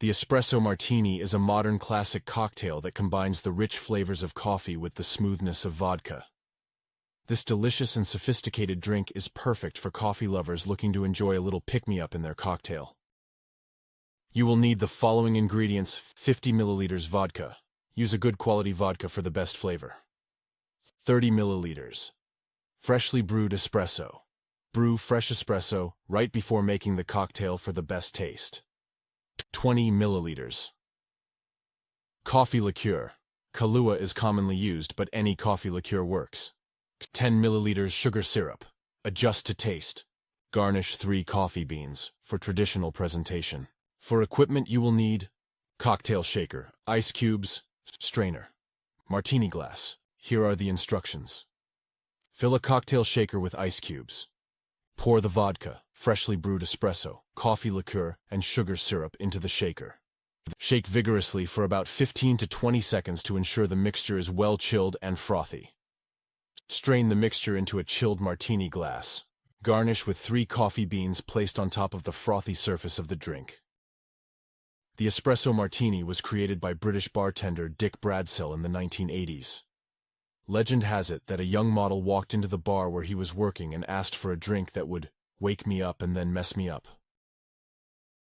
The Espresso Martini is a modern classic cocktail that combines the rich flavors of coffee with the smoothness of vodka. This delicious and sophisticated drink is perfect for coffee lovers looking to enjoy a little pick-me-up in their cocktail. You will need the following ingredients: 50 milliliters vodka. Use a good quality vodka for the best flavor. 30 milliliters. Freshly brewed espresso. Brew fresh espresso right before making the cocktail for the best taste. 20 milliliters. Coffee liqueur. Kahlua is commonly used, but any coffee liqueur works. 10 milliliters sugar syrup. Adjust to taste. Garnish 3 coffee beans for traditional presentation. For equipment you will need cocktail shaker, ice cubes, strainer, martini glass. Here are the instructions. Fill a cocktail shaker with ice cubes. Pour the vodka, freshly brewed espresso, coffee liqueur, and sugar syrup into the shaker. Shake vigorously for about 15 to 20 seconds to ensure the mixture is well chilled and frothy. Strain the mixture into a chilled martini glass. Garnish with 3 coffee beans placed on top of the frothy surface of the drink. The Espresso Martini was created by British bartender Dick Bradsell in the 1980s. Legend has it that a young model walked into the bar where he was working and asked for a drink that would wake me up and then mess me up.